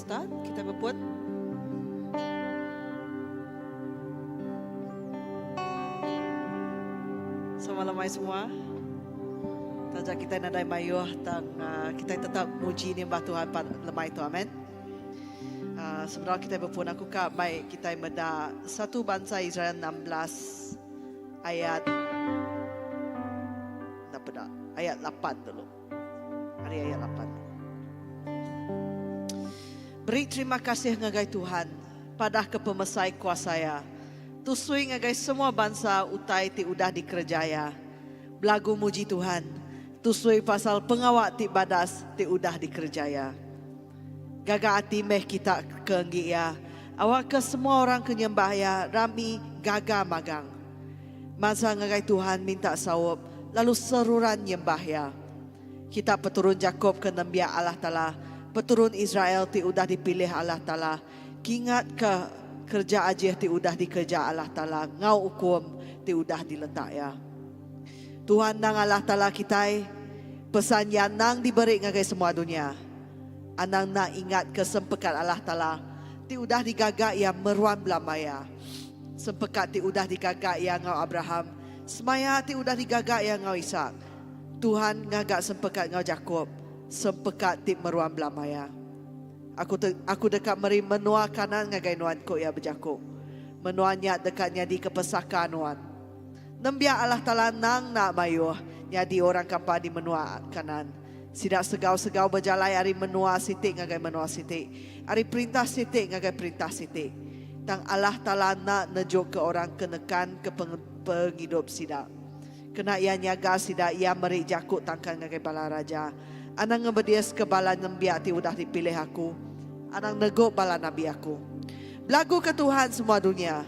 start. Kita berpuan. Selamat malam semua. Tajak kita nadai mayuh tang kita tetap muji ni mbah Tuhan lemai tu, amen. Sebenarnya kita berpuan aku kak baik kita meda satu bangsa Israel 16 ayat apa dah? Ayat 8 dulu. Hari ayat 8. Beri terima kasih ngagai Tuhan pada kepemesai kuasaya. Tusui ngagai semua bangsa utai ti udah dikerjaya. Belagu muji Tuhan. Tusui pasal pengawak ti badas ti udah dikerjaya. Gaga hati meh kita keenggi ya. Awak ke semua orang kenyembah ya. Rami gaga magang. Masa ngagai Tuhan minta sawab. Lalu seruran nyembah ya. Kita peturun Jakob ke nembia Allah Ta'ala. Peturun Israel ti udah dipilih Allah Ta'ala. Kingat ke kerja aja ti udah dikerja Allah Ta'ala. Ngau hukum ti udah diletak ya. Tuhan nang Allah Ta'ala kita pesan yang nang diberi ngagai semua dunia. Anang nak ingat kesempekat Allah Ta'ala. Ti udah digagak yang meruan belamaya. Sempekat ti udah digagak yang ngau Abraham. Semaya ti udah digagak yang ngau Ishak. Tuhan ngagak sempekat ngau Jakob. Sempekat ti meruan belamaya. Aku dekat meri menua kanan ngagai nuan ko ya berjakuk. Menuanya dekatnya di kepesakan nuan. Nembia Allah Ta'ala nang nak mayuh. Jadi orang kampa di menua kanan. Sidak segau-segau berjalai hari menua sitik ngagai menua sitik. Hari perintah sitik ngagai perintah sitik. Tang Allah Ta'ala nak nejuk ke orang kenekan ke penghidup sidak. Kena ia nyaga sidak ia merik jakuk tangkan ngagai bala raja. Anang ngebedias ke bala nembia ti udah dipilih aku. Anang neguk bala nabi aku. Belagu ke Tuhan semua dunia.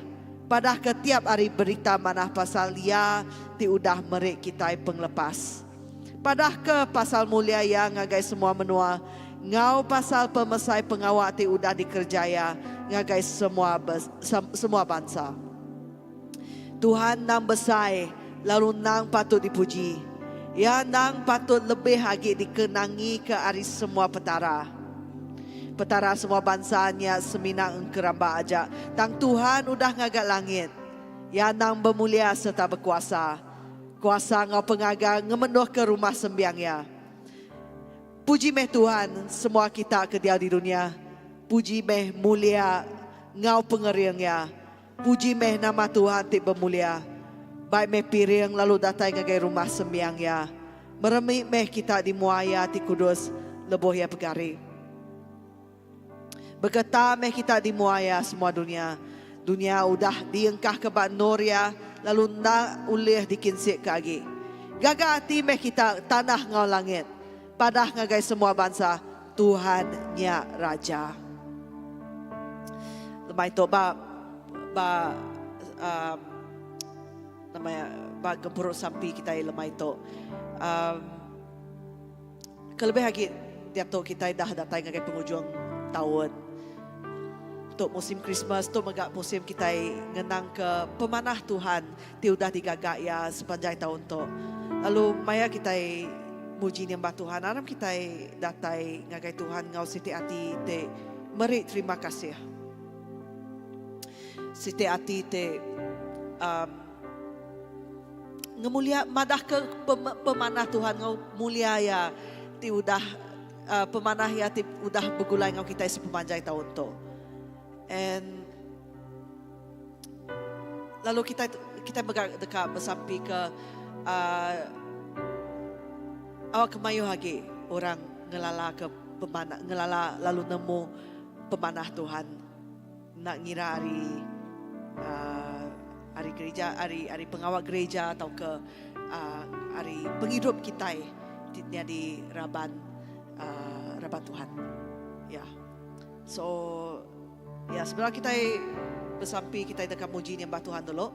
Pada ketiap hari berita manah pasal dia ti udah merik kita penglepas. Pada ke pasal mulia yang ngagai semua menua. Ngau pasal pemesai pengawak ti udah dikerjaya. Ngagai semua bangsa. Tuhan nang besai. Lalu nang patut dipuji. Ya nang patut lebih lagi dikenangi ke hari semua petara. Petara semua bangsanya seminang engkeramba aja. Tang Tuhan udah ngagak langit. Ya nang bermulia serta berkuasa. Kuasa ngau pengagang ngemenduh ke rumah sembiangnya. Puji meh Tuhan semua kita ke dia di dunia. Puji meh mulia ngau pengeriangnya. Puji meh nama Tuhan ti bermulia. Baik meh piring lalu datang ngagai rumah sembiangnya. Meremik meh kita di muaya ti kudus leboh ya pegari. Berkata meh kita di muaya semua dunia. Dunia udah diengkah ke bak Noria. Lalu nak ulih dikinsik ke agi. Gaga hati meh kita tanah ngau langit. Padah ngagai semua bangsa. Tuhannya Raja. Lemai tu namanya ba gempuruk sampi kita lemai tu. Kelebih lagi dia tu kita dah datang ngagai penghujung tahun. Untuk musim Christmas tu megak musim kita ngenang ke pemanah Tuhan ti udah digagak ya sepanjang tahun tu. Lalu maya kita muji nyembah Tuhan. Aram kita datai ngagai Tuhan ngau siti hati te meri terima kasih. Siti hati te ngemulia madah ke pemanah Tuhan ngau mulia ya ti udah pemanah ya ti udah begulai ngau kita sepanjang tahun tu. And lalu kita dekat bersampi ke awak kemayu lagi orang ngelala ke pemanah ngelala lalu nemu pemanah Tuhan nak ngira hari gereja hari pengawal gereja atau ke hari penghidup kita di Raban Tuhan ya. So ya sebenarnya kita bersampi kita dekat muji nyembah Tuhan dulu.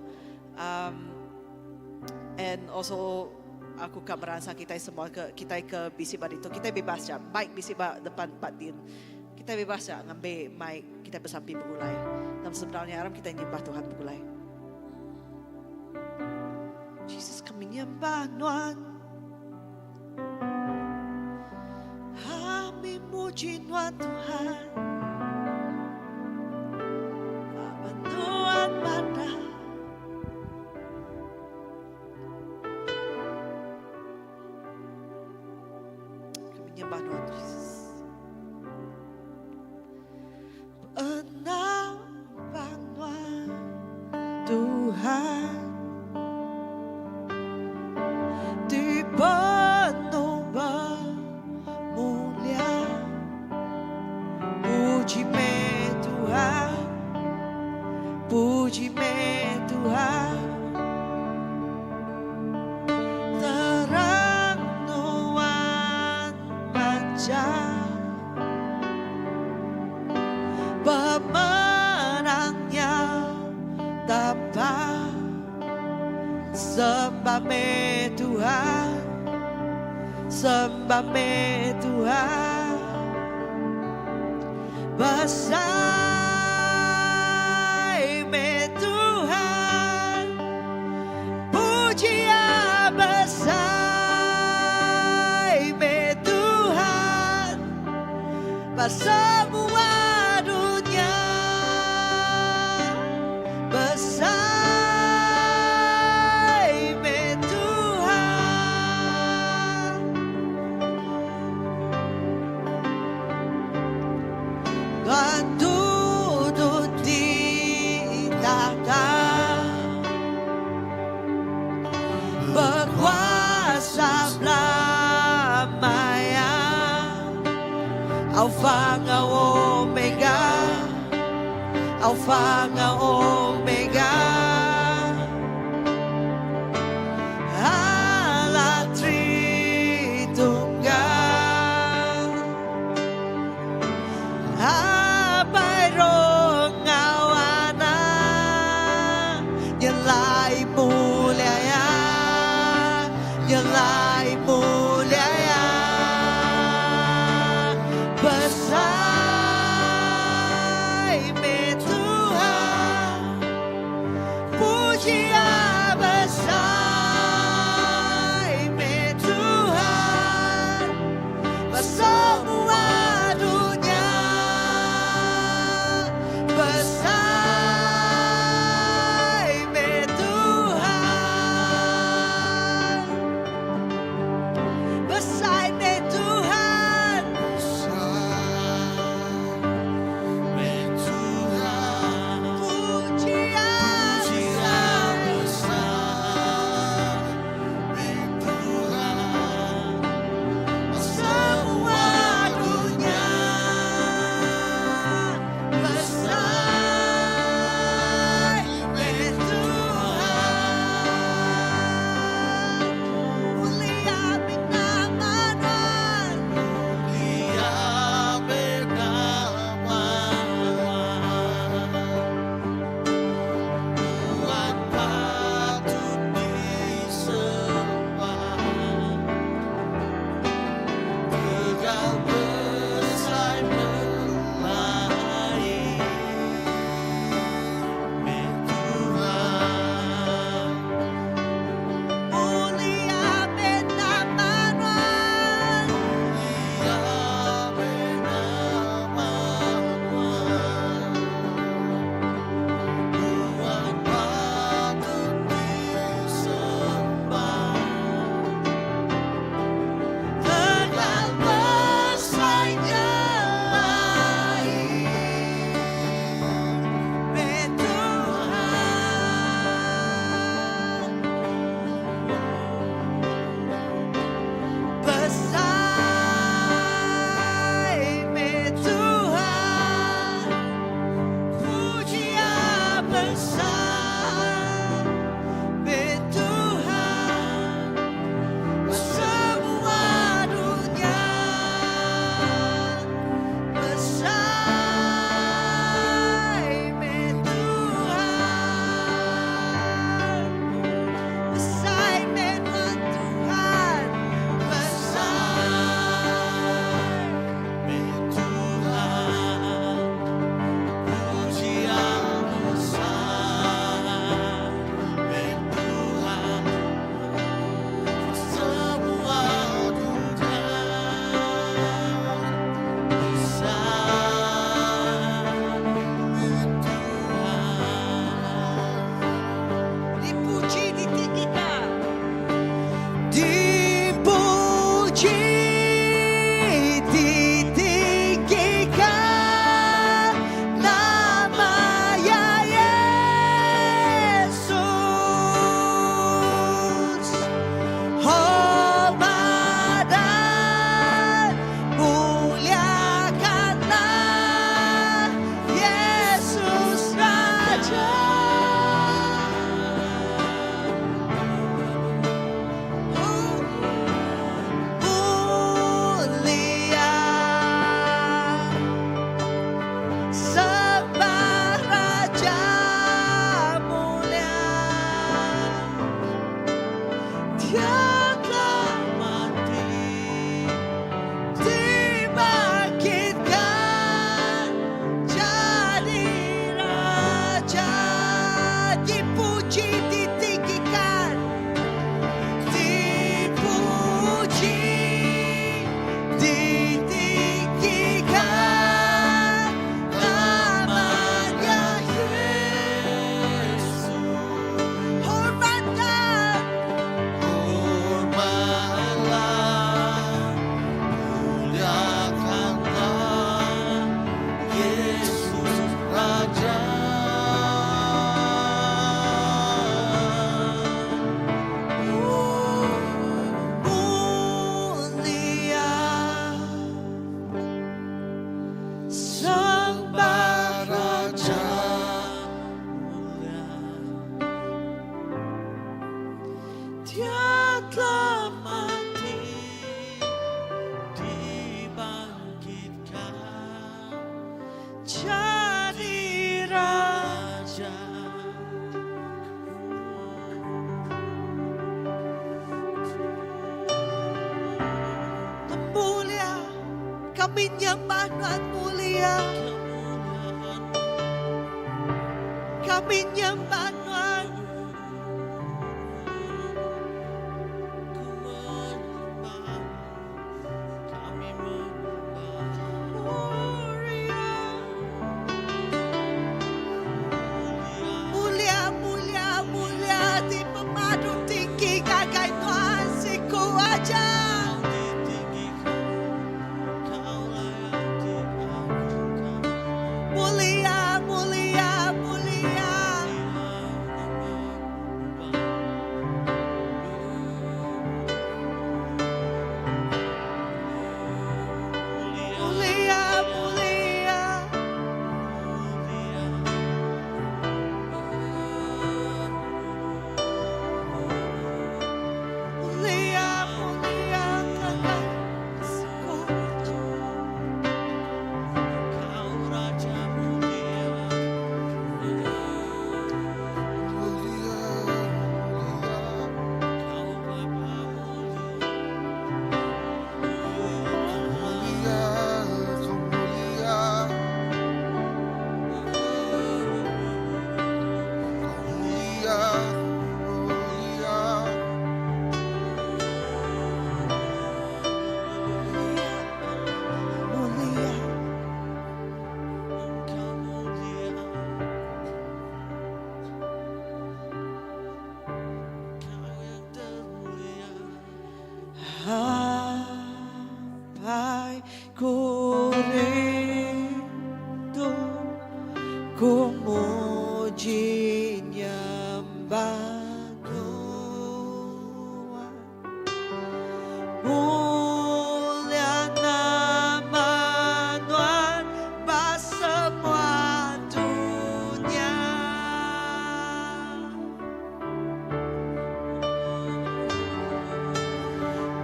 And also aku kan merasa kita semua kita ke bisi bar itu kita bebas ya. Mic bisi bar depan Pak Din. Kita bebas ya ngambil mic kita bersampi begulai. Dan sebenarnya aram kita nyembah Tuhan begulai. Jesus kami nyembah Tuhan. Kami muji Tuhan. sembah Tuhan Yesus. Penampakan Tuhan dipenuh mulia, puji me Tuhan, puji me Tuhan. Terang nuan baca, pemenangnya dapat. Sembah me Tuhan, sembah me Tuhan. Besar me Tuhan, pujian besar me Tuhan. Semua dunia besar. Duduk di tahta, berkuasa selamanya. Alfa dan Omega, Alfa dan Omega. Allah Tritunggal, Nyelai mulia ya, nyelai mulia ya. Besar me Tuhan, Kami nyembah Tuhan mulia. Kami nyembah Tuhan. Mulia, mulia, mulia di pemadu tinggi gagai Tuhan siku aja. Mulia, mulia, mulia. Mulia, mulia. Mulia, mulia, gagai siku aja. Mulia. Sampai ku rindu, ku muji nyembah Tuhan. Mulia nama Tuhan semua dunia.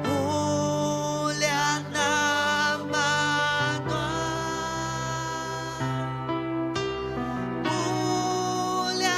Mulia nama Tuhan. Mulia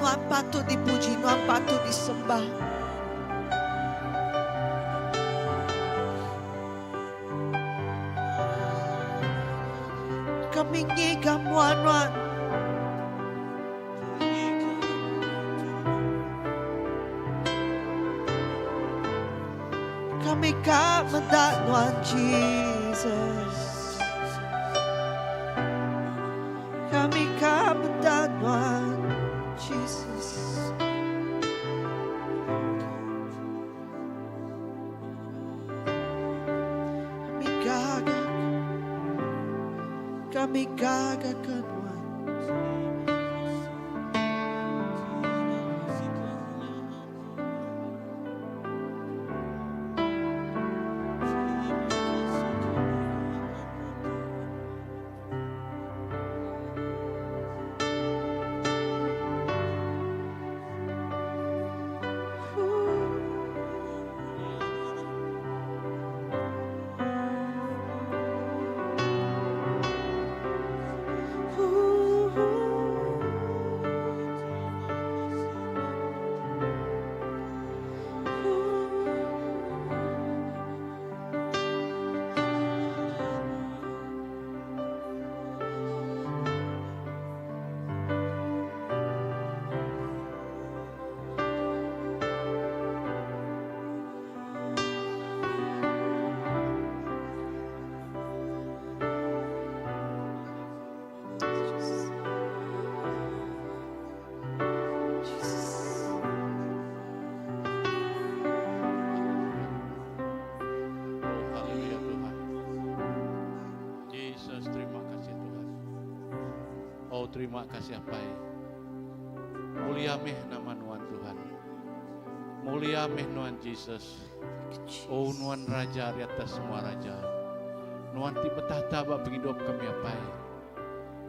Nuhan patut dipuji, Nuhan patut disembah. Kami ngigam Nuhan. Kami ka mendak Nuhan Jesus. Kami ka mendak Nuhan Jesus. Kami gagahkan Tuhan. Terima kasih Pai. Mulia meh nama Nuhan Tuhan. Mulia meh Nuhan Jesus. Oh Nuhan Raja di atas semua Raja. Nuhan ti betahta bak penghidup kami Pai.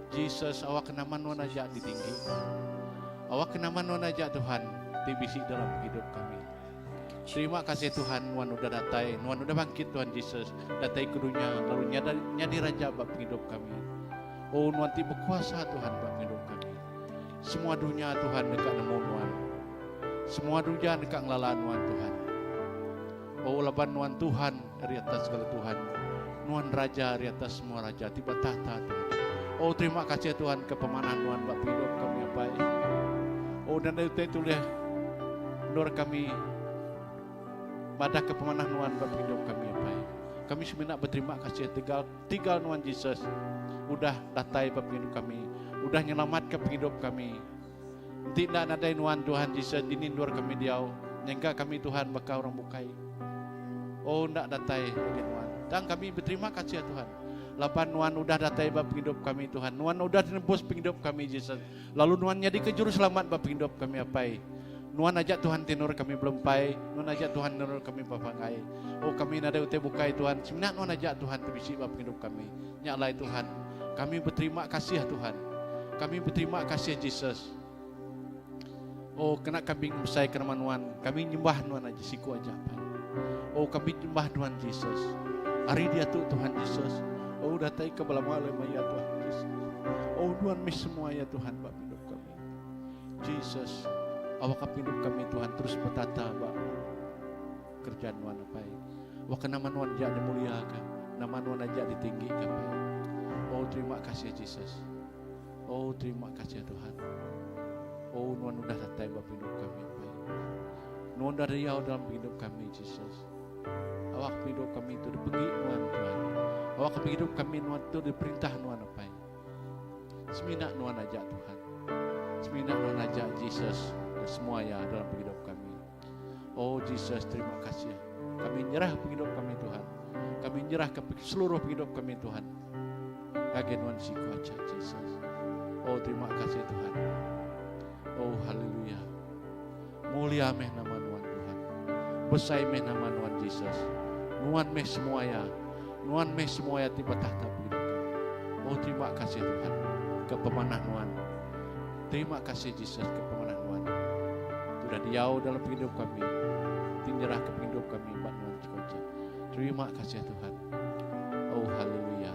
Jesus awak nama Nuhan aja di tinggi. Awak nama Nuhan aja Tuhan ti bisik dalam hidup kami. Terima kasih Tuhan, Nuhan udah datai, Nuhan udah bangkit Tuhan Jesus. Datai ke dunia, lalu nyadi Raja bak penghidup kami. Oh Nuhan ti berkuasa Tuhan bak hidup kami. Semua dunia Tuhan dekat nemu Nuhan. Semua dunia dekat ngelalaan Nuhan Tuhan. Oh laban Nuhan Tuhan dari atas segala Tuhan. Nuhan Raja dari atas semua Raja tiba tahta Tuhan. Oh terima kasih Tuhan kepemanan Nuhan bak hidup kami yang baik. Oh dan itu deh nur kami pada kepemanan Nuhan bak hidup kami yang baik. Kami sebenarnya berterima kasih tinggal Nuhan Jesus. Udah datai bab hidup kami, udah nyelamatkan hidup kami. Tidak ada Nuhan Tuhan Yesus dinindur kami diau, nyangka kami Tuhan bakal orang bukai. Oh ndak datai bagi Nuhan. Dan kami berterima kasih ya Tuhan. Lapan Nuhan udah datai bab hidup kami Tuhan. Nuhan udah nembus hidup kami Yesus. Lalu Nuhan jadi ke juru selamat bab hidup kami apai. Nuhan ajak Tuhan tinur kami belum pai, Nuhan ajak Tuhan tinur kami papangai. Oh kami nada utai bukai Tuhan. Sebenarnya Nuhan ajak Tuhan terbisi bab hidup kami. Nyaklai Tuhan. Kami berterima kasih ya Tuhan. Kami berterima kasih Jesus. Oh kena kami besai kerana Nuhan. Kami nyembah Nuhan aja siku aja. Oh kami nyembah Tuhan Jesus. Hari dia tu Tuhan Jesus. Oh datai ke belah malam ya Tuhan Jesus. Oh Tuhan mis semua ya Tuhan bab hidup kami. Jesus. Awak hidup kami Tuhan terus bertata bab kerjaan Tuhan apa. Awak nama Tuhan aja dimuliakan. Nama Tuhan aja ditinggikan. Oh terima kasih Jesus. Oh terima kasih Tuhan. Oh Nuhan udah datai bab hidup kami baik. Nuhan dari Riau dalam hidup kami Jesus. Awak hidup kami itu dipergi Nuhan Tuhan. Awak hidup kami Nuhan itu diperintah Nuhan apa. Seminak Nuhan ajak Tuhan. Seminak Nuhan ajak Jesus dan semua ya dalam hidup kami. Oh Jesus terima kasih. Kami nyerah hidup kami Tuhan. Kami nyerah ke seluruh hidup kami Tuhan. Kagenuan si kuaca Jesus. Oh terima kasih Tuhan. Oh haleluya. Mulia meh nama Nuhan Tuhan. Besai meh nama Nuhan Jesus. Nuhan meh semua ya. Nuhan meh semua ya tiba tahta hidup. Oh terima kasih Tuhan. Kepemanah Nuhan. Terima kasih Jesus kepemanah Nuhan. Sudah diau dalam hidup kami. Tinjerah ke hidup kami Mbak Nuhan si kuaca. Terima kasih Tuhan. Oh haleluya.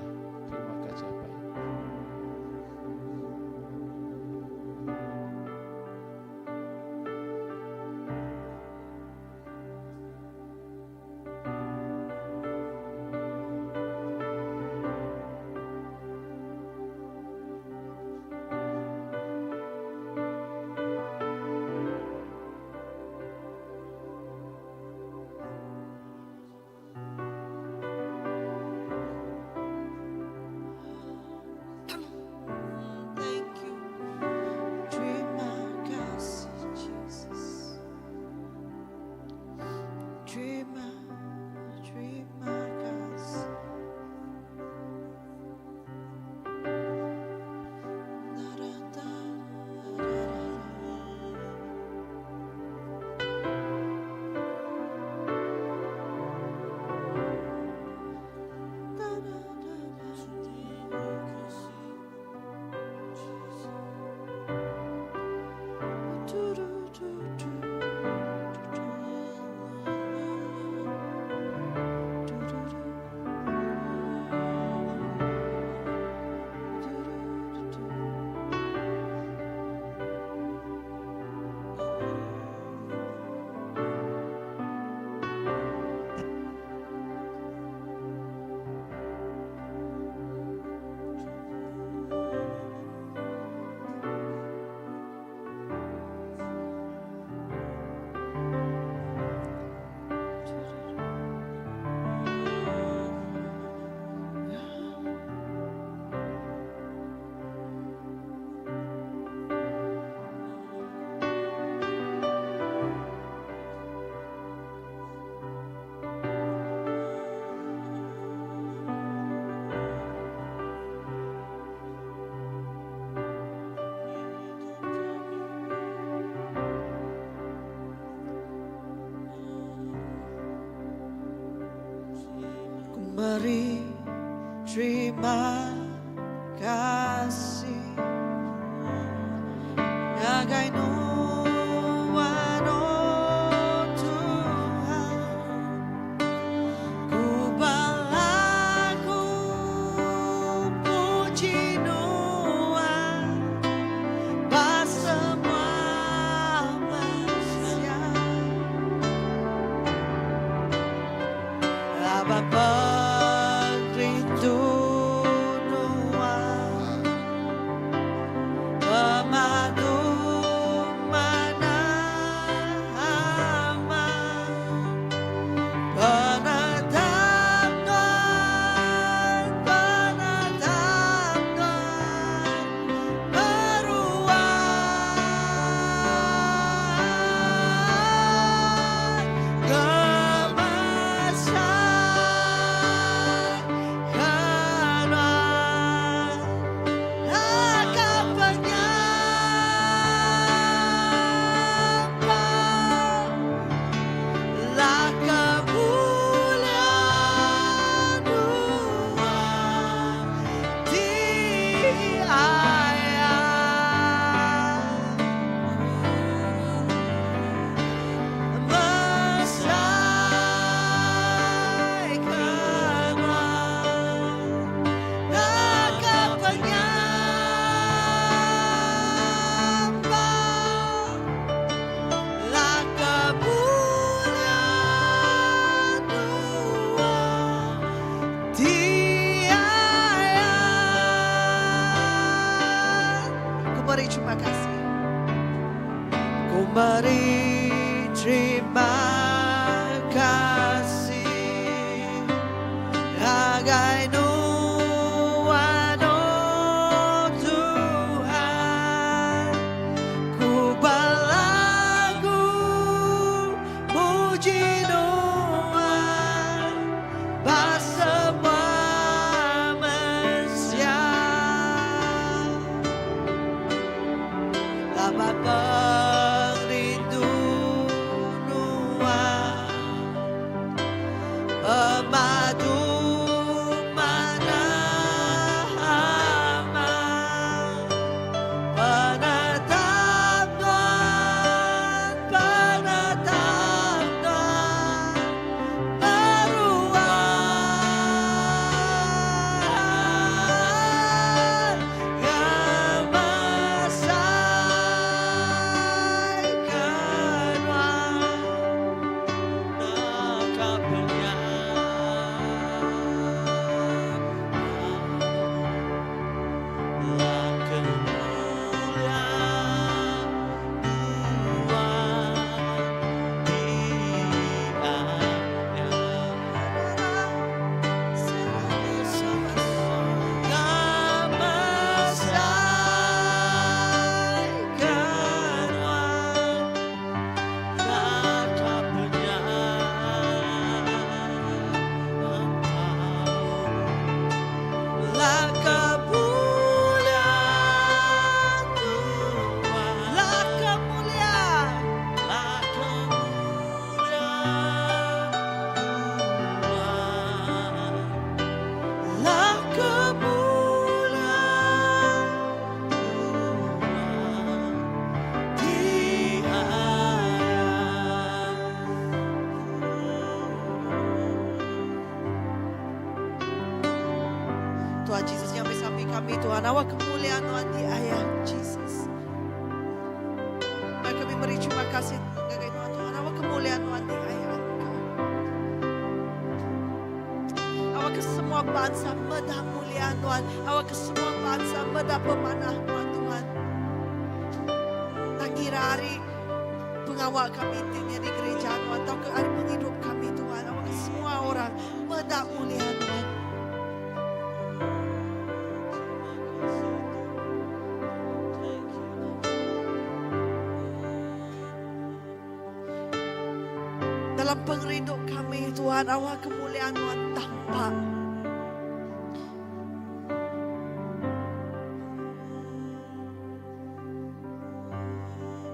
beri terima kasih Ngagai nuan oh Tuhan Ku balaku puji nuan Pas semua manusia Abang perindu nuan Pemadu mana aman Penatap Tuhan beruang Gemasai karena Akan penyambang lah kemuliaan Tuhan di Terima kasih. Ku beri terima kasih Ngagai nuan oh Tuhan Ku balagu puji nuan Pas semua manusia Apa perindu nuan Pemadu mana aman Penatap Tuhan beruang Gemasai karena Nakap Lah kemuliaan Tuhan Yesus yang bersama kami Tuhan awak kemuliaan Tuhan di ayat Yesus Mari kami beri terima kasih Ngagai nuan Tuhan awak kemuliaan Tuhan di ayat awak ke semua bangsa medah muliaan Tuhan awak ke semua bangsa medah pemanah Tuhan Tuhan tak kira hari pengawal kami timnya di gereja Tuhan atau ke hari penghidup kami Tuhan awak ke semua orang medah muliaan Tuhan dalam penghidup kami Tuhan awak kemuliaan Tuhan tampak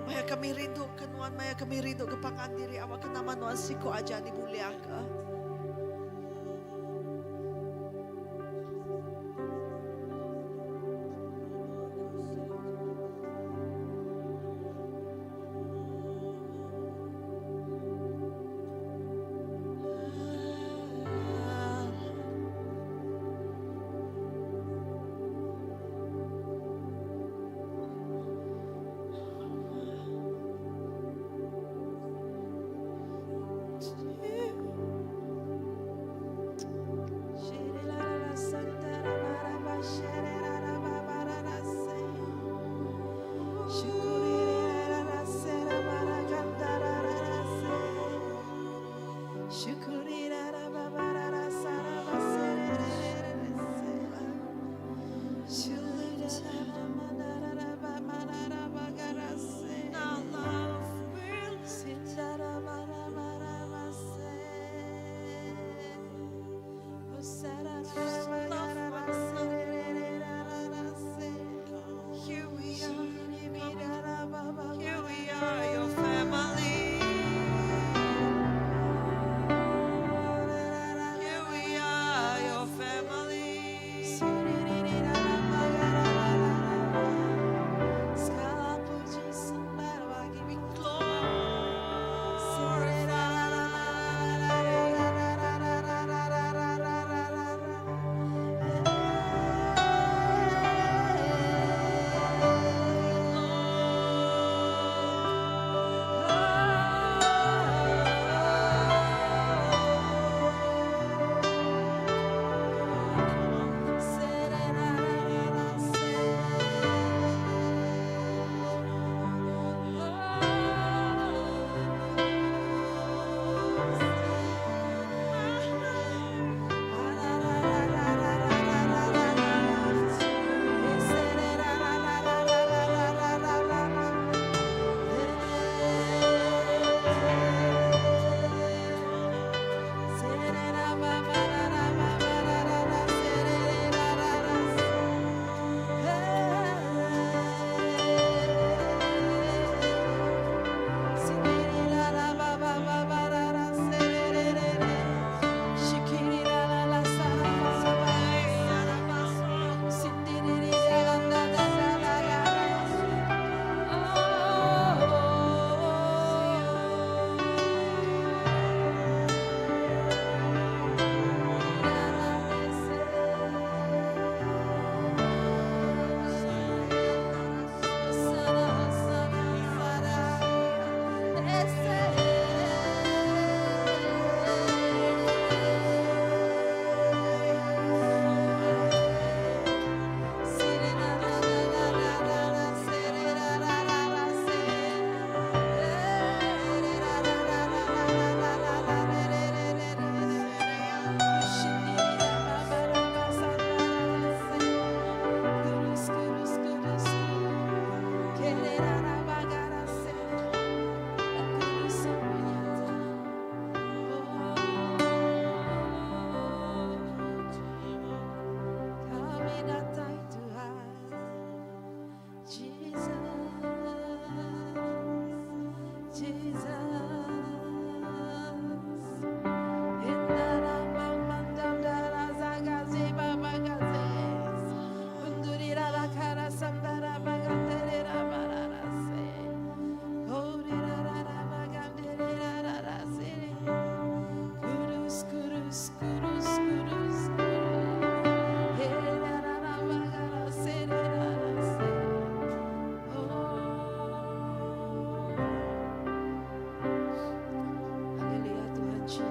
Maya kami rindu ke Tuhan Maya kami rindu ke pangan diri awak ke nama Tuhan siku aja dimuliakan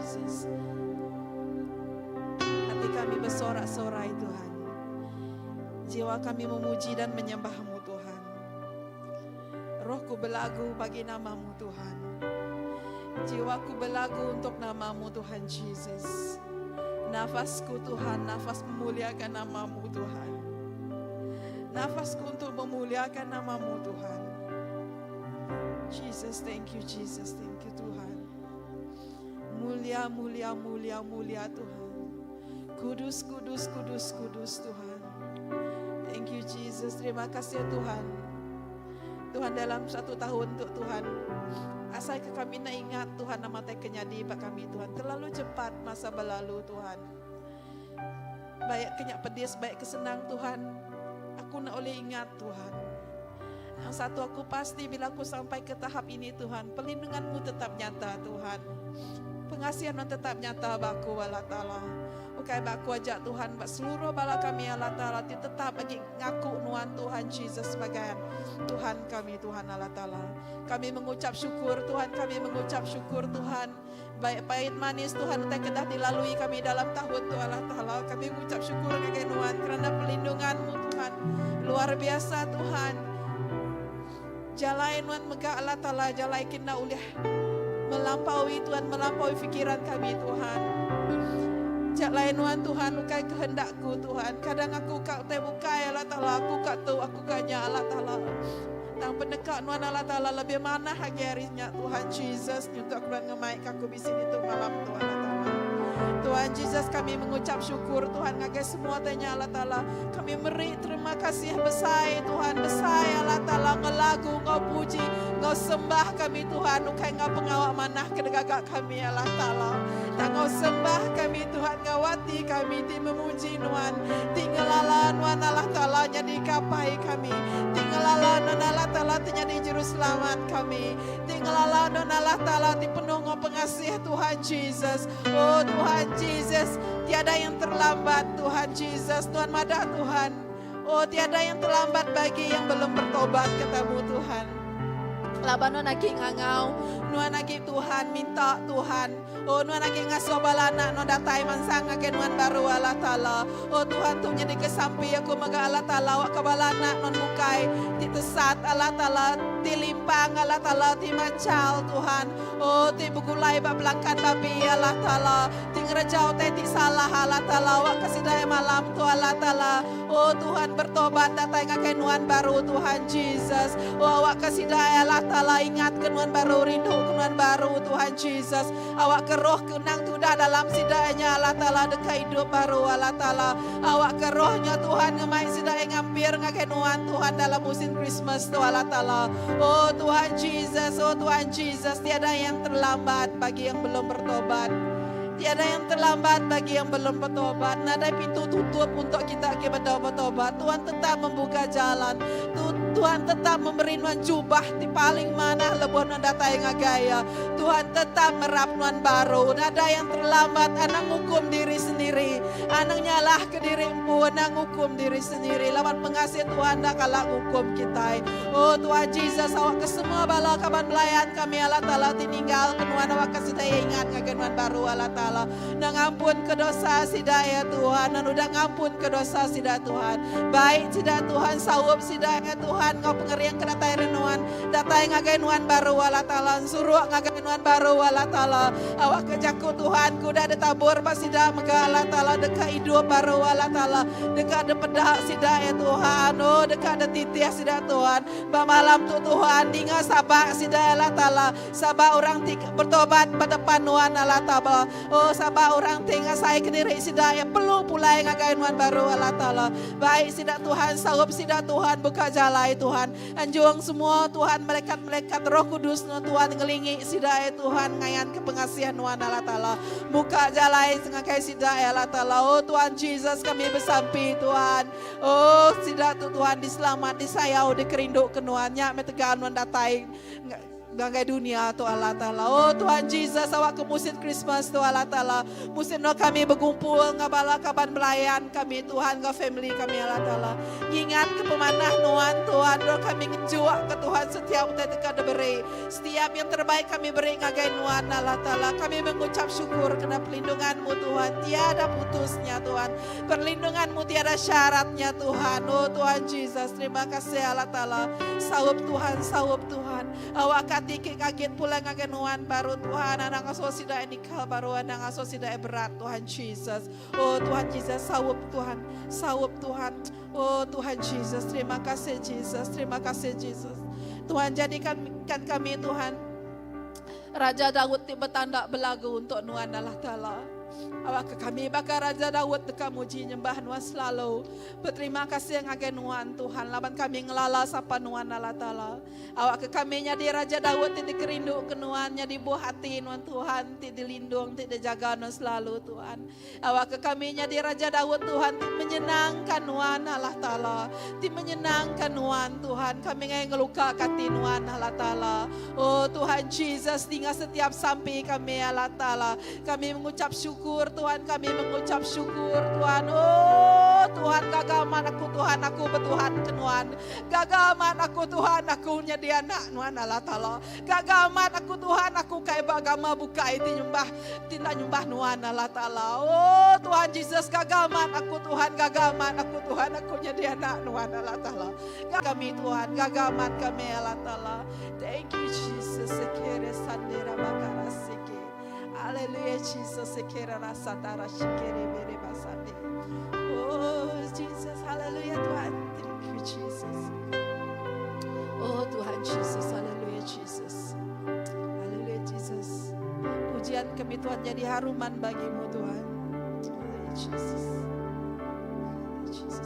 Jesus. Hati kami bersorak-sorai Tuhan. Jiwa kami memuji dan menyembah-Mu Tuhan. Rohku berlagu bagi nama-Mu Tuhan. Jiwaku berlagu untuk nama-Mu Tuhan Jesus. Nafasku Tuhan, nafas memuliakan nama-Mu Tuhan. Nafasku untuk memuliakan nama-Mu Tuhan. Jesus, thank you Jesus, thank you Tuhan. Mulia, mulia, mulia, mulia Tuhan. Kudus, kudus, kudus, kudus Tuhan. Thank you Jesus, terima kasih Tuhan. Tuhan dalam 1 tahun untuk Tuhan. Asal ke kami nak ingat Tuhan nama kenyadi pak kami Tuhan. Terlalu cepat masa berlalu Tuhan. Baik kenyak pedis, baik kesenang Tuhan. Aku nak boleh ingat Tuhan. Yang satu aku pasti bila aku sampai ke tahap ini Tuhan. Perlindungan-Mu tetap nyata Tuhan. Pengasihan-Mu tetap nyata baku Allah Ta'ala. Ukai baku ajak Tuhan. Seluruh bala kami Allah Ta'ala. Tetap bagi ngaku nuan Tuhan Jesus sebagai Tuhan kami Tuhan Allah Ta'ala. Kami mengucap syukur Tuhan. Kami mengucap syukur Tuhan. Baik pahit manis Tuhan yang kedah dilalui kami dalam tahun Tuhan Allah Ta'ala. Kami mengucap syukur kepada Tuhan kerana perlindungan-Mu Tuhan. Luar biasa Tuhan. Jalai Tuhan megah Allah Ta'ala. Jalai kena uliah. Melampaui Tuhan. Melampaui fikiran kami Tuhan. Jak lain Tuhan, ukai kehendakku Tuhan. Kadang aku kak terbukai Allah Ta'ala. Aku kak tahu, aku kaknya Allah Ta'ala. Tang pendekat Tuhan Allah Ta'ala. Lebih mana hari harinya Tuhan Jesus. Untuk aku ngemaik aku di sini tu malam Tuhan Allah Ta'ala. Tuhan Jesus kami mengucap syukur Tuhan ngagai semua tanya Allah Ta'ala. Kami beri terima kasih besar Tuhan. Besar Allah Ta'ala. Ngelagu, ngau puji, ngau sembah kami Tuhan. Ukai ngau pengawak manah kedegagak kami Allah Ta'ala. Dan ngau sembah kami Tuhan. Ngawati kami di memuji Tuhan. Tinggalala Tuhan Allah Ta'ala jadi kapai kami. Tinggalala Tuhan Allah Ta'ala jadi juru selamat kami. Tinggalala Tuhan Allah Ta'ala di penuh ngau pengasih Tuhan Jesus. Oh Tuhan Jesus, tiada yang terlambat Tuhan Jesus, Tuhan madah Tuhan. Oh tiada yang terlambat bagi yang belum bertobat katamu Tuhan. Labano nagi ngangau, nuan nagi Tuhan minta Tuhan. Oh nuan nagi ngaso balana no datai mansang ngake nuan baru Allah Ta'ala. Oh Tuhan tu jadi kesampi aku maga Allah Ta'ala wak kabalana non bukai ditesat Allah Ta'ala. Dilimpang Allah Ta'ala di macal Tuhan. Oh ti bugulai bab belangkan babi Allah Ta'ala. Ti ngerejau ti salah Allah Ta'ala. Wak kasidai malam tu Allah Ta'ala. Oh Tuhan bertobat datang ngakai nuan baru Tuhan Jesus. Oh awak kasidai Allah Ta'ala ingat kenuan baru rindu kenuan baru Tuhan Jesus. Awak keroh kenang tudah dalam sidainya Allah Ta'ala dekai hidup baru Allah Ta'ala. Awak kerohnya Tuhan ngemai sidai ngampir ngakai nuan Tuhan dalam musim Christmas tu Allah Ta'ala. Oh Tuhan Jesus, oh Tuhan Jesus, tiada yang terlambat bagi yang belum bertobat. Tiada yang terlambat bagi yang belum bertobat. Nada pintu tutup untuk kita bertobat. Tuhan tetap membuka jalan. Tuhan tetap memberi nuan jubah di paling mana lebuh nuan data yang agaya. Tuhan tetap merap nuan baru. Nada yang terlambat, anak hukum diri sendiri. Anak nyalah ke dirimu, anak hukum diri sendiri. Lawan pengasih Tuhan dah kalah hukum kita. Oh Tuhan Jesus, awak ke semua bala kaban pelayan kami Allah Ta'ala tinggal kenuan awak kasih daya ingat ngagenuan baru Allah Ta'ala. Dan ngampun ke dosa sida ya Tuhan. Dan udah ngampun ke dosa sida Tuhan. Baik sida Tuhan, sawup sida ya Tuhan. Ngau pengerian kena tayo renuan. Datay ngagenuan baru Allah Ta'ala. Suruh ngagenuan baru Allah Ta'ala. Awak kejaku Tuhan. Kuda ada tabur pasida mega Allah Ta'ala. Dekat hidup baru Allah Ta'ala. Dekat ada pedak sida ya Tuhan. Oh dekat ada titiah sida Tuhan. Malam tu Tuhan. Dinga sabak sida Allah Ta'ala. Sabak orang bertobat pada panuan Allah Ta'ala. Oh sabak orang tinggal saya ke diri sida ya. Perlu pula yang ngagenuan baru Allah Ta'ala. Baik sida Tuhan. Sawup sida Tuhan. Buka jalan Tuhan. Anjuang semua Tuhan. Melekat-melekat roh kudus Tuhan. Ngelingi sida ya Tuhan. Ngayan ke pengasihan Tuhan Allah Ta'ala. Buka jalan sengakai sida ya Allah Ta'ala. Oh Tuhan Jesus kami bersampi Tuhan. Oh sida tu Tuhan diselamat disayau dikerinduk kenuannya. Metegaan Tuhan datai. Bagai dunia tu Allah Ta'ala. Oh Tuhan Jesus, awak ke musim Christmas tu Allah Ta'ala. Musim no kami berkumpul ngabala kaban melayan kami Tuhan ke family kami Allah Ta'ala. Ingat ke pemanah Nuan Tuhan, no kami ngejuak ke Tuhan setiap kita beri. Setiap yang terbaik kami beri ngagai Nuan Allah Ta'ala. Kami mengucap syukur kena perlindungan-Mu Tuhan. Tiada putusnya Tuhan. Perlindungan-Mu tiada syaratnya Tuhan. Oh Tuhan Jesus, terima kasih Allah Ta'ala. Sawab Tuhan, sawab Tuhan. Awak katik kaget pulang ngagai Nuan baru Tuhan. Anak asuh sida nikah baru anak asuh sida berat Tuhan Jesus. Oh Tuhan Jesus, sawab Tuhan. Sawab Tuhan. Oh Tuhan Jesus, terima kasih Jesus. Terima kasih Jesus. Tuhan jadikan kami Tuhan. Raja Daud bertanda belagu untuk Nuan Allah Ta'ala. Awak ke kami bakal Raja Daud teka muji nyembah Nuan selalu. Berterima kasih yang agen Nuan Tuhan. Laban kami ngelala sapa Nuan Allah Ta'ala. Awak ke kami nyadi Raja Daud tidak kerindu ke Nuan. Nyadi buah hati Nuan Tuhan. Tidak dilindung, tidak jaga Nuan selalu Tuhan. Awak ke kami nyadi Raja Daud Tuhan. Tidak menyenangkan Nuan Allah Ta'ala. Tidak menyenangkan Nuan Tuhan. Kami ngay ngeluka kati Nuan Allah Ta'ala. Oh Tuhan Jesus, tinggal setiap sampai kami Allah Ta'ala. Kami mengucap syukur Tuhan, kami mengucap syukur Tuhan. Oh Tuhan, gagaman aku Tuhan, aku bertuhan ke Tuhan. Gagaman aku Tuhan, aku nyedi anak Tuhan Allah Ta'ala. Gagaman aku Tuhan, aku kaya bagama buka itu nyembah, tindak nyembah Tuhan Allah Ta'ala. Oh Tuhan Jesus, gagaman aku Tuhan, gagaman aku Tuhan, aku nyedi anak Tuhan Allah Ta'ala. Kami Tuhan, gagaman kami Allah Ta'ala. Thank you Jesus, sekere sandera bakara seke. Hallelujah Jesus, sekera rasa tara shikere bere basande. Oh Jesus, hallelujah Tuhan. Thank you Jesus. Oh Tuhan Jesus, hallelujah Jesus. Hallelujah Jesus. Pujian kami Tuhan jadi haruman bagimu Tuhan. Hallelujah Jesus. Hallelujah Jesus.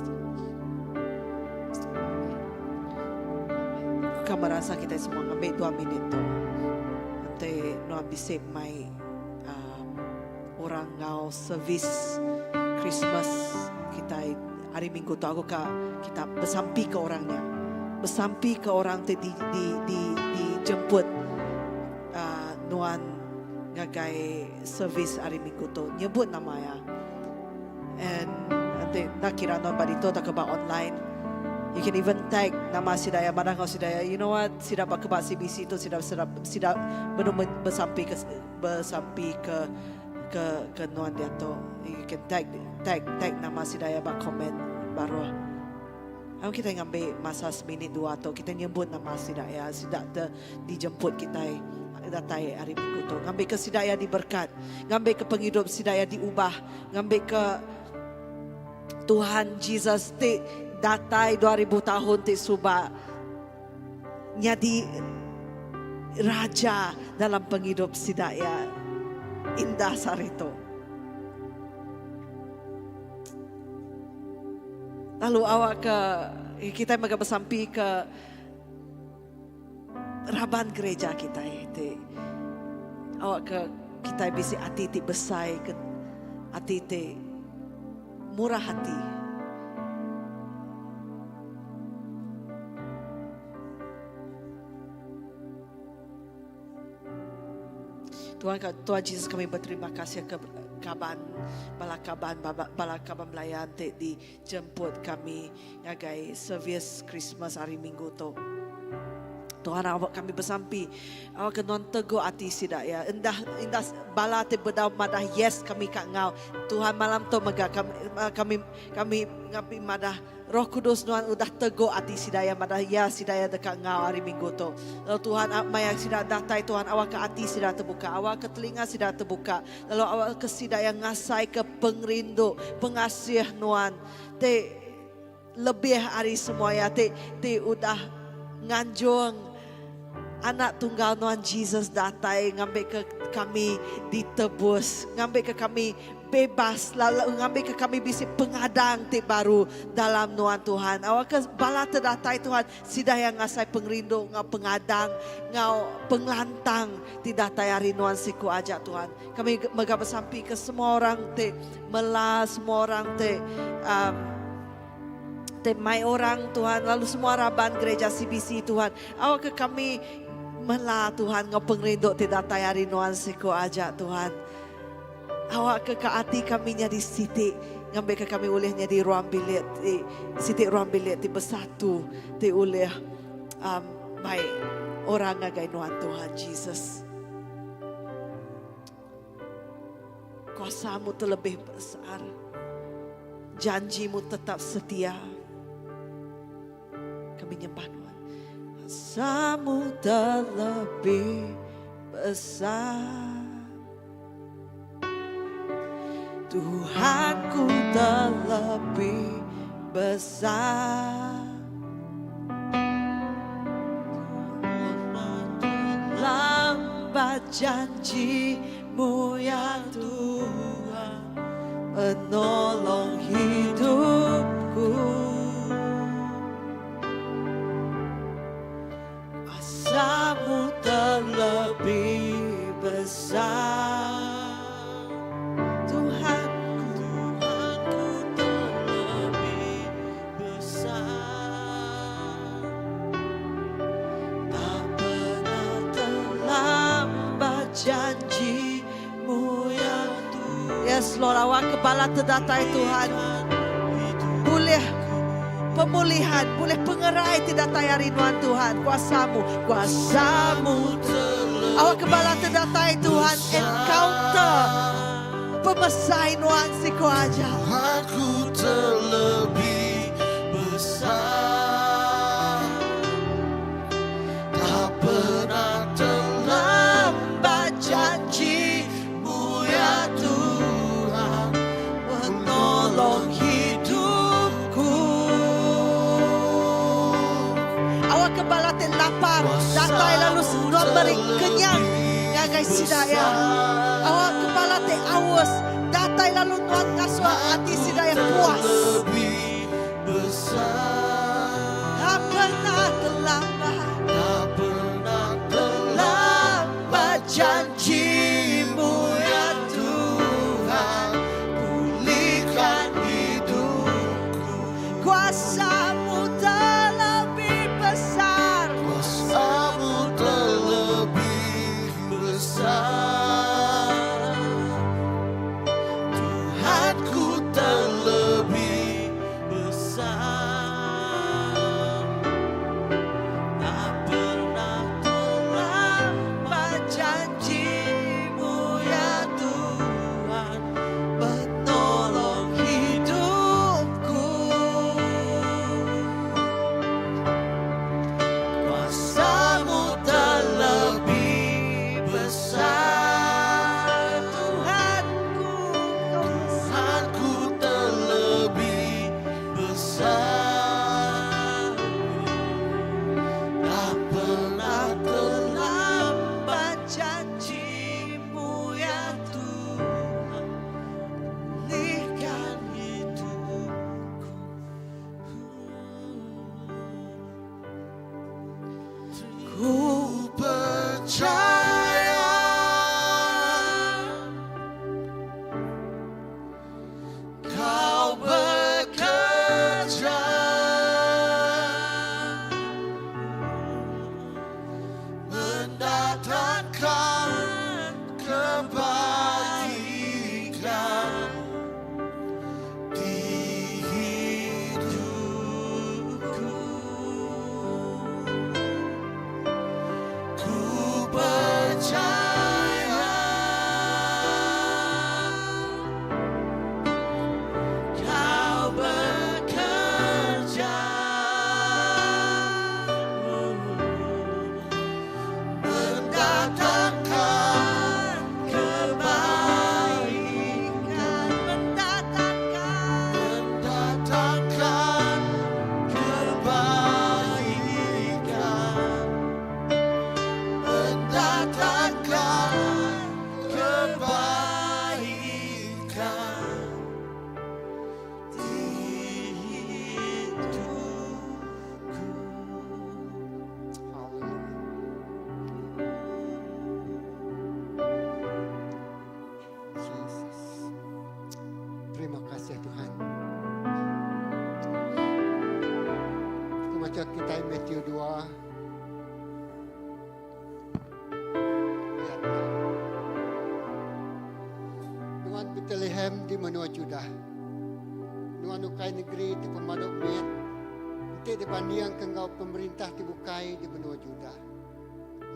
Kau merasa kita semua ngambil 2 minit tu. Nanti no bisik mai orang ngau servis Christmas kita hari Minggu tu aku kita bersampi ke orangnya. Bersampi ke orang tu dijemput Nuan ngagai servis hari Minggu tu. Nyebut nama ya. And nanti nak kira Nuan badito tak keba online. You can even tag nama sidaya, mana kau sidaya. You know what? Sida bakebak CBC itu sida belum bersampi ke Nuan dia tu. You can tag nama sidaya bak komen baru. Aku kita ngambil masa seminit 2 tu kita nyebut nama sidaya, sida dijemput kita datai hari Minggu tu. Ngambil ke sidaya diberkat, ngambil ke penghidup sidaya diubah, ngambil ke Tuhan Jesus datai 2000 tahun ti suba nyadi raja dalam penghidup sidaya indah sarito. Lalu awak kita maga bersampi ke raban gereja kita itu. Awak kita bisi hati ti besai ke hati ti murah hati. Tuhan Yesus kami berterima kasih ke balakaban melayan dijemput kami ngagai servis Christmas hari Minggu tu. Tuhan awak kami bersampi awak kenon teguh hati sidak ya indah bala te bedau madah yes kami kak ngau Tuhan malam tu mega kami ngapi madah Roh Kudus Tuhan udah teguh hati sidaya madah ya sidaya dekat ngau hari Minggu tu. Lalu Tuhan maya sidak datai Tuhan awak ke hati sidak terbuka, awak ke telinga sidak terbuka. Lalu awak ke sidaya ngasai ke pengrindu, pengasih Tuhan. Te lebih hari semua ya te udah nganjung anak tunggal Tuhan Jesus datai ngambil ke kami ditebus, ngambil ke kami bebas, lalu ngambil ke kami bisi pengadang ti baru dalam Tuhan. Awak ke bala terdatai Tuhan, sidah yang ngasai pengrindu, ngau pengadang, ngau penglantang ti datai hari Tuhan siku ajak Tuhan. Kami mega bersampi ke semua orang ti melas, semua orang ti mai orang Tuhan, lalu semua raban gereja CBC Tuhan. Awak ke kami Mela Tuhan ngepeng rindu tidak tayari nuansiku aja Tuhan. Awak ke hati kami nya di siti ngambil ke kami ulihnya di ruang bilik di siti ruang bilik di bersatu di ulih baik orang ngagai nuan Tuhan Jesus. Kuasamu terlebih besar, janjimu tetap setia. Kami nyembah Tuhan. Kuasamu terlebih besar, Tuhanku terlebih besar. Lambat janjimu ya Tuhan, menolong hidupku. Kuasamu terlebih besar, janjimu ya Tuhan. Yes Lord, awak kepala terdatai Tuhan. Boleh pemulihan, boleh pengerai terdatai hari Tuhan Tuhan. Kuasamu awak kepala terdatai Tuhan. Encounter pemesai nuansiku aja. Aku terlebih besar, tak pernah terlambat janjimu ya Tuhan, menolong hidupku. Awak kepala lapar, datai lalu sedot beri kenyang, ngagai sidaya. Awak kepala aus, datai lalu nuan ngasuh hati sidaya puas. Lebih besar, Tak pernah terlambat, tak pernah lambat janjimu ya Tuhan, pulihkan hidupku. kuasamu terlebih besar. Kuasamu terlebih besar, Tuhanku terlebih besar, tak pernah Lambat janjimu ya Tuhan, menolong hidupku. kuasamu terlebih besar, Tuhanku, Tuhanku terlebih besar, tak pernah lambat janjimu ya Tuhan, pulihkan hidupku. ku percaya Kau bekerja, mendatangkan kebaikan di hidupku. Ku percaya Kau bekerja, mendatangkan Bethlehem di menua Judah. Nuanukai negeri di pemaduk miat. Untuk dibanding kengau pemerintah dibukai di benua Judah.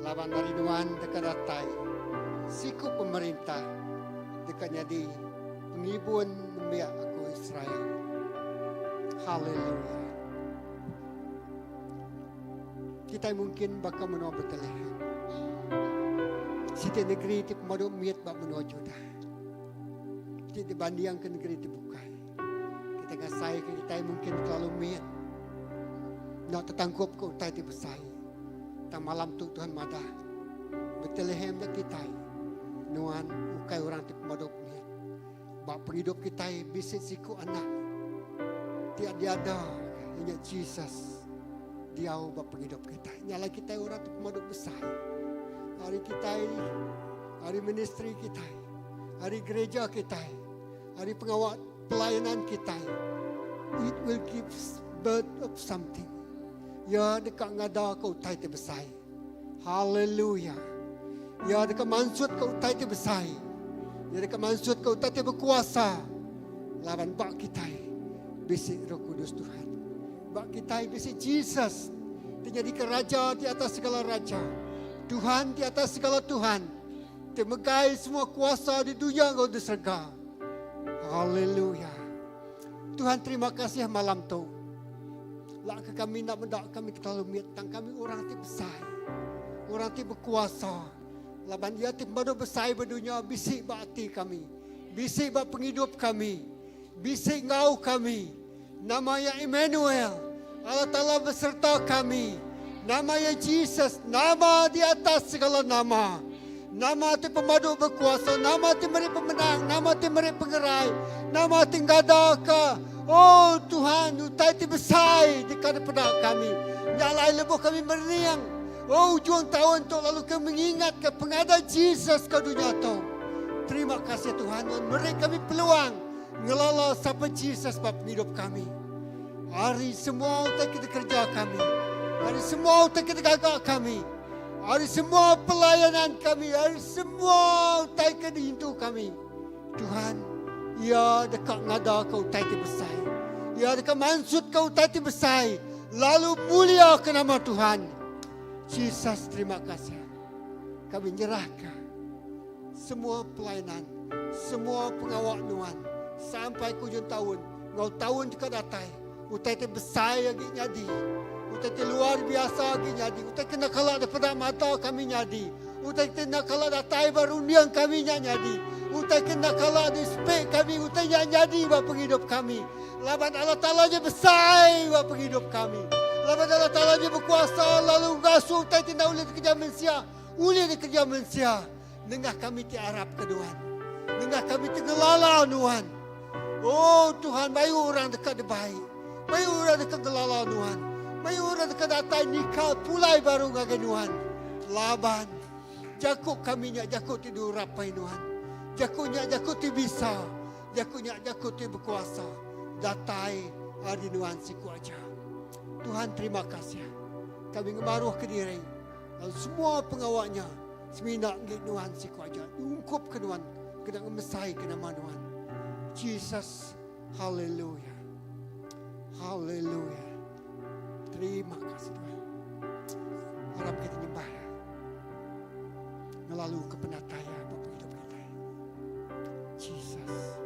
Lawan dari nuan dekat datai. Siku pemerintah dekat jadi pengibun membiak aku Israel. Haleluya. Kita mungkin bakal menua Bethlehem. Siti negeri di pemaduk miat bak menua Judah. Tidak dibanding ke negeri dibukai. Kita ngasai ke kita mungkin terlalu miat. Nak tertangkup ke utai di besai. Tak malam tu Tuhan madah. Bethlehem dah kita. Nuan ukai orang di pemaduk miat. Bak penghidup kita bisik siku anak. Tiada ingat Jesus. Dia bak penghidup kita. Nyala kita orang di pemaduk besar. Hari kita ini, hari ministry kita, hari gereja kita, hari pengawal pelayanan kita. It will give birth of something. Ya dekat ngada kau utai te besar. Haleluya. Ya dekat mansut kau utai te besar. Ya dekat mansut kau utai te berkuasa. Lawan bak kita. Bisik Roh Kudus Tuhan. Bak kita bisik Jesus. Dia jadi raja di atas segala raja. Tuhan di atas segala Tuhan. Dia megai semua kuasa di dunia kau di surga. Haleluya. Tuhan terima kasih malam tu. Lah ke kami nak mendak kami terlalu miat tang kami orang ti besar. Orang ti berkuasa. Laban dia ti baru besar berdunia bisik bakti kami. Bisik bak penghidup kami. Bisik ngau kami. Namanya Emmanuel. Allah Ta'ala beserta kami. Namanya Jesus. Nama di atas segala nama. Nama ti pemadu berkuasa. Nama ti meri pemenang. Nama ti meri pengerai. Nama ti ngadaka. Oh Tuhan, utai ti besar dekat pada kami. Nyalai lebuh kami meriang. Oh ujung tahun tu lalu kami mengingat ke pengada Jesus ke dunia tu. Terima kasih Tuhan. Beri kami peluang. Ngelala sampai Jesus bab hidup kami. Hari semua utai kita kerja kami. Hari semua utai kita gagak kami. Hari semua pelayanan kami. Hari semua utai kita hindu kami. Tuhan. Ya dekat ngada kau taiti besar. Ya dekat mansut kau taiti besar. Lalu mulia ke nama Tuhan. Jesus terima kasih. Kami nyerahkan semua pelayanan. Semua pengawal Nuan. Sampai hujung tahun. Ngau tahun juga datang. Utai besar lagi nyadi. Utai luar biasa lagi nyadi. Utai kena kalah daripada mata kami nyadi. Utai kena kalah datai baru niang kami nyadi. Utai kena kalah di spek kami. Utai nyadi bapa penghidup kami. Laban Allah Ta'ala je besar bapa penghidup kami. Laban Allah Ta'ala je berkuasa. Lalu gasuh utai tidak boleh dikerja manusia. Boleh dikerja manusia. Nengah kami ti Arab keduan. Nengah kami ti ngelala Nuhan. Oh Tuhan, bayu orang dekat baik. Bayu orang dekat ngelala Nuhan. Bayu orang dekat datai nikah pulai baru ngagai Nuhan. Laban. Jakuk kami nyak jakuk tidur rapai Nuhan. Jakuknya jakuk ti bisa. Jakuknya jakuk ti berkuasa. Datai hari Nuhan siku aja. Tuhan terima kasih. Kami ngemaruh ke diri. Dan semua pengawalnya. Seminak ngit Nuhan siku aja. Ungkup ke Nuhan. Kena ngemesai ke nama Nuhan. Jesus. Haleluya. Haleluya. Terima kasih Tuhan. Harap kita nyembah. Melalui kepenataya Bapa hidup kita. Jesus.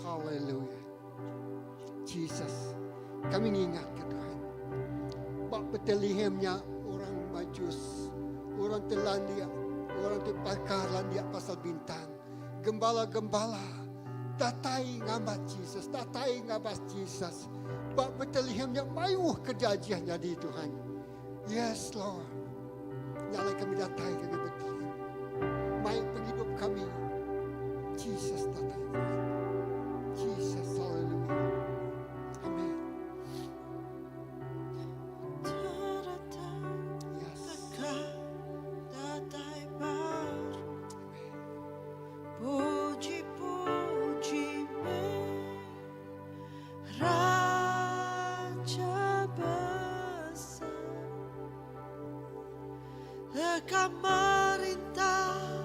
Haleluya. Jesus. Kami ingat ke Tuhan. Bak Bethlehemnya orang Majus. Orang Telandia. Orang Tepakar Landia pasal bintang. Gembala-gembala. Datai ngamat Jesus. Datai ngabat Jesus. Bak Bethlehemnya mayuh kejajian jadi Tuhan. Yes Lord. Nyalai kami datai ke Betlehem. Mai penghidup kami. Jesus datai. Jesus, haleluya. Amin. Yes. Puji-puji Raja besar, Dekat merintah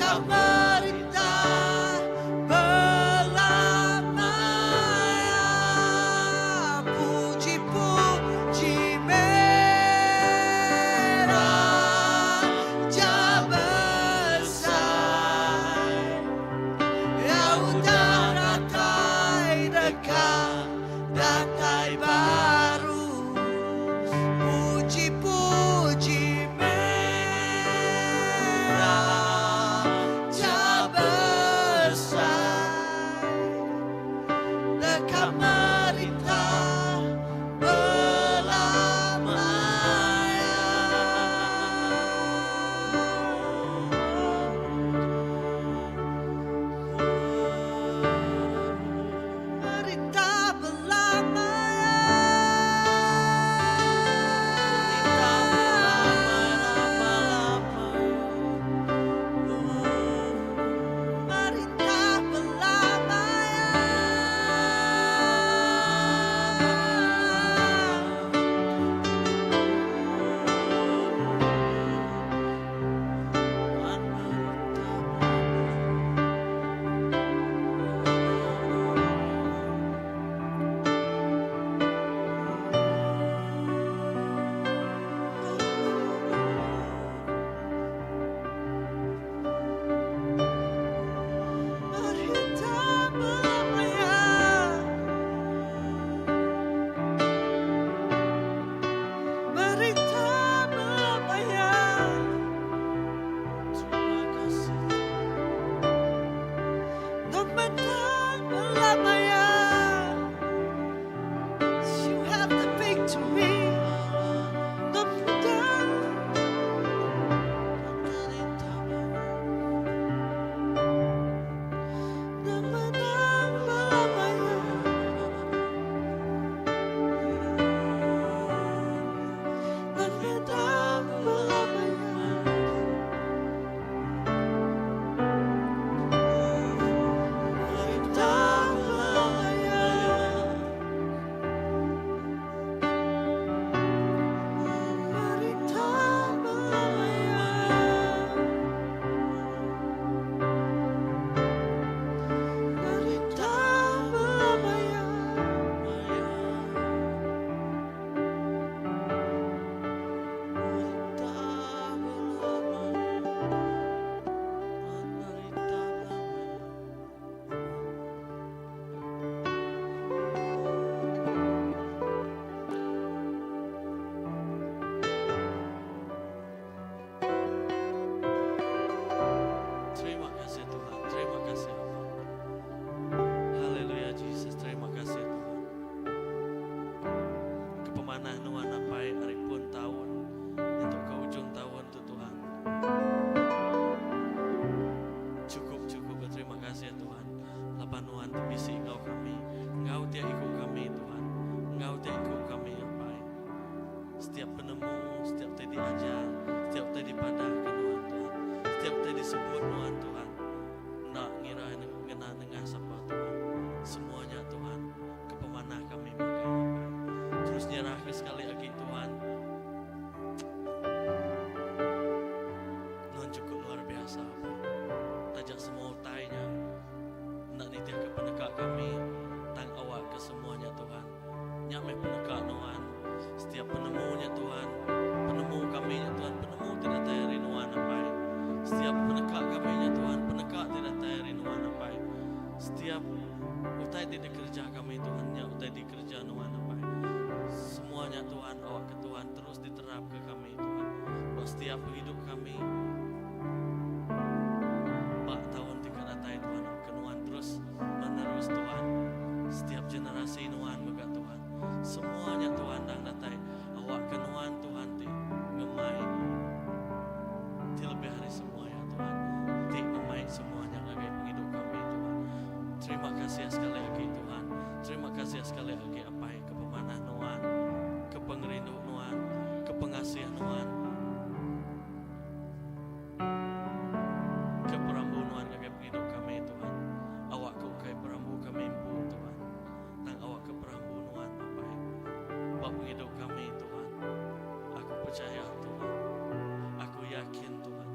Kau merintah belamanya. Puji-puji Raja besar. Ya udara datai dekat, datai baru. Puji-puji Raja besar. Dekat merintah belamanya. Merintah You have the victory. Terima kasih Tuhan, terima kasih Bapa. Haleluya Jesus, terima kasih Tuhan. Kepemanah Nuhan napai hari pun tahun untuk ke ujung tahun tu Tuhan. Cukup berterima kasih Tuhan. Lapan Nuhan tu bisi Engkau kami, Engkau dia ikut kami Tuhan, Engkau dia ikut kami yang baik. Setiap penemu, setiap tadi ajar, setiap tadi padahkan Tuhan Tuhan, setiap tadi sebut Tuhan Tuhan, nak ngira ngena nengah sapa Tuhan, semuanya Tuhan, kepemanah kami makai apa, terus nyerah ke sekali lagi Tuhan, Tuhan cukup luar biasa apa, tajak semua utainya, nak nitiah ke penekak kami, tang awak ke semuanya Tuhan, nyamai penekak Tuhan, setiap penemunya Tuhan, penemu kaminya Tuhan, penemu tidak tayari Tuhan apa, setiap penekak kaminya Tuhan, penekak tidak tayari Tuhan apa, setiap utai tidak kerja kami Tuhan, ya utai di kerja Tuhan apa, semuanya Tuhan, awak ke Tuhan terus diterap ke kami Tuhan, buat setiap hidup kami, Pak tahun tiga datai Tuhan, ke Tuhan terus menerus Tuhan, setiap generasi Tuhan mega Tuhan, semuanya Tuhan dang datai, awak ke Tuhan Tuhan ti ngemai, ti lebih hari semua ya Tuhan, ti ngemai semuanya ngagai hidup kami Tuhan. Terima kasih sekali lagi Tuhan, terima kasih sekali lagi apa yang kepemanah Tuhan, kepengerindu Tuhan, kepengasihan Tuhan, keperambu Tuhan ngagai hidup kami Tuhan, awak ke ukai perambu kami impu Tuhan, nang awak ke perambu Tuhan apa yang bab hidup kami Tuhan, aku percaya Tuhan, aku yakin Tuhan,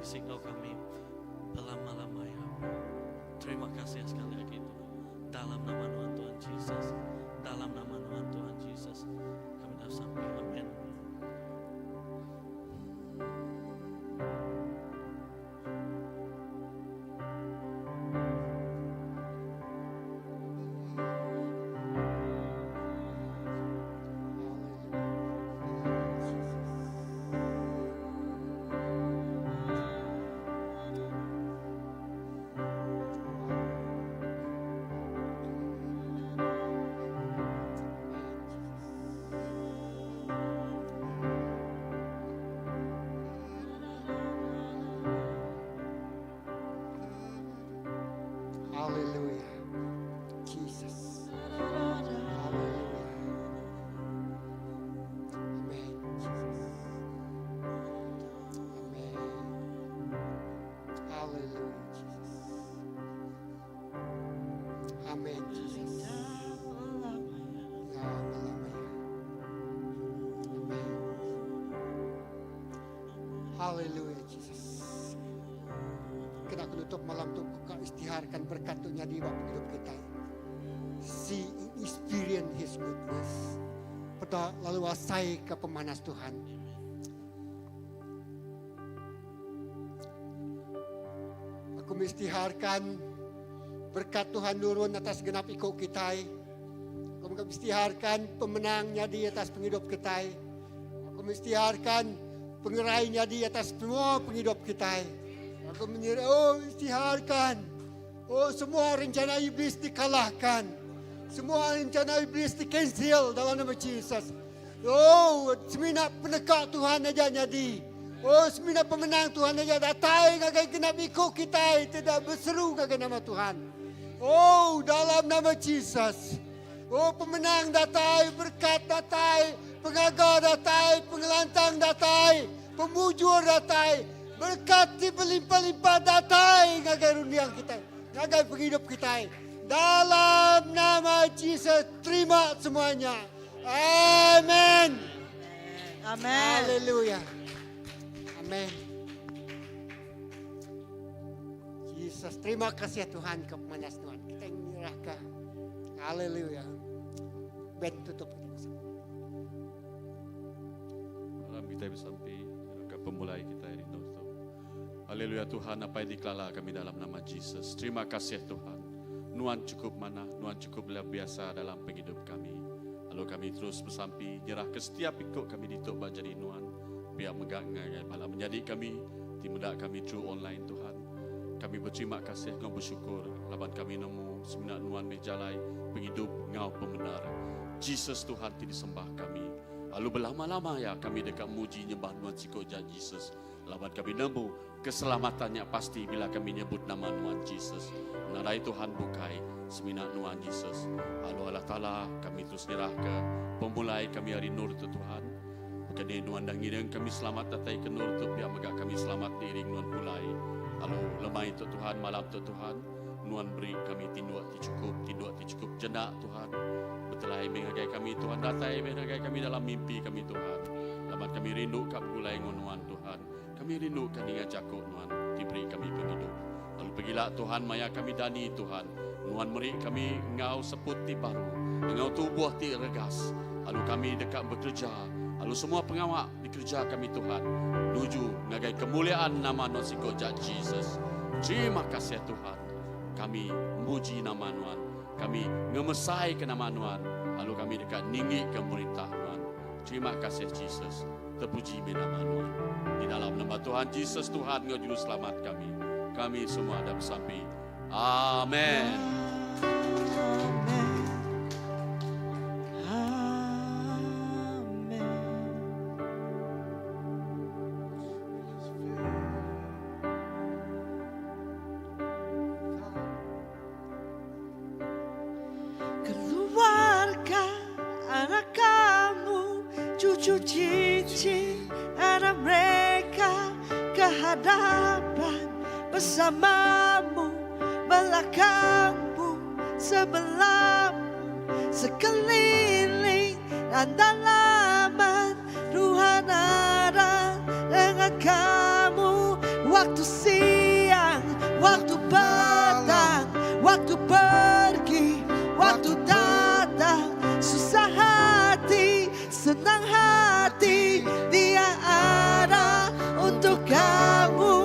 kasih Engkau kami berlama-lamanya. Terima kasih sekali lagi Tuhan. Dalam nama Tuhan Yesus, dalam nama Tuhan Yesus, kami dah sampai. Amin. Hallelujah. Jesus. Hallelujah. Amen. Jesus. Amen. Hallelujah. Jesus. Amen. Jesus. Ya Allah. Amen. Hallelujah. Jesus. Kena menutup malam itu kau istiharkan berkat Tuhan di waktu hidup kita. See, experience His goodness. Pada lalu wasai ke pemanas Tuhan. Aku mengistiharkan berkat Tuhan turun atas genap ikut kita. Aku mengistiharkan pemenangnya di atas penghidup kita. Aku mengistiharkan pengerainya di atas semua penghidup kita. Aku istiharkan. Semua rencana iblis dikalahkan. Semua rencana iblis di-cancel dalam nama Yesus. Semina penekak Tuhan aja jadi. Semina pemenang Tuhan aja datai ngagai genap ikut kita. Tidak berseru ngagai nama Tuhan. Dalam nama Yesus. Pemenang datai, berkat datai, pengagar datai, pengelantang datai, pemujur datai. Berkati berlimpah-limpah datai ngagai rundiang kita, ngagai penghidup kita. Dalam nama Yesus terima semuanya. Amin. Amin. Haleluya. Amin. Yesus, terima kasih ya Tuhan kemanas Tuhan. Kita menyerahkan. Haleluya. Ben tutup. Dalam kita sampai ke pemulai kita ini. Haleluya Tuhan, apa yang dikelala kami dalam nama Yesus. Terima kasih Tuhan. Nuan cukup mana, Nuan cukup luar biasa dalam penghidup kami. Lalu kami terus bersampi, nyerah ke setiap ikut kami dituk jadi Nuan. Biar megang malam menjadi kami, timudak kami true online Tuhan. Kami berterima kasih, ngau bersyukur. Laban kami nemu seminat Nuan mejalai, penghidup ngau pembenar. Yesus Tuhan disembah kami. Lalu berlama-lama ya kami dekat muji nyembah Nuan sikot jah Yesus. Lawan kami nemu keselamatannya pasti bila kami nyebut nama Nuan Yesus. Menarai Tuhan bukai seminat Nuan Yesus. Lalu Allah Ta'ala kami terus nyerah ke pemulai kami hari nur tu Tuhan. Kini Nuan dan ngirang kami selamat datai ke nur tu biar megak kami selamat diiring Nuan pulai. Lalu lemah itu Tuhan, malam tu Tuhan. Nuan beri kami tinduak ti cukup jenak Tuhan. Betelai mengagai kami Tuhan, datai mengagai kami dalam mimpi kami Tuhan. Lamat kami rindu kap pulai Nuan Tuhan. Kami rindu kan ingat jakuk Nuan diberi kami penghidup. Lalu pergilah Tuhan maya kami dani Tuhan. Nuan meri kami ngau seput ti baru. Ngau tubuh ti regas. Lalu kami dekat bekerja. Lalu semua pengawak dikerja kami Tuhan. Nuju ngagai kemuliaan nama Nuan sikot jah Yesus. Terima kasih Tuhan. Kami muji nama Nuan. Kami ngemesai ke nama Nuan. Lalu kami dekat ninggi ke perintah Nuan. Terima kasih Yesus. Terpuji nama Nuan. Di dalam nama Tuhan Yesus Tuhan Engkau juru selamat kami. Kami semua ada bersampi. Amin. Keluarga anak kamu, cucu cicit anak mereka kehadapan bersamamu, belakangmu, sebelahmu, sekeliling dan dalaman. Tuhan ada dengan kamu. waktu siang, waktu petang, waktu pergi, waktu datang, susah hati, senang hati, Dia ada untuk kamu.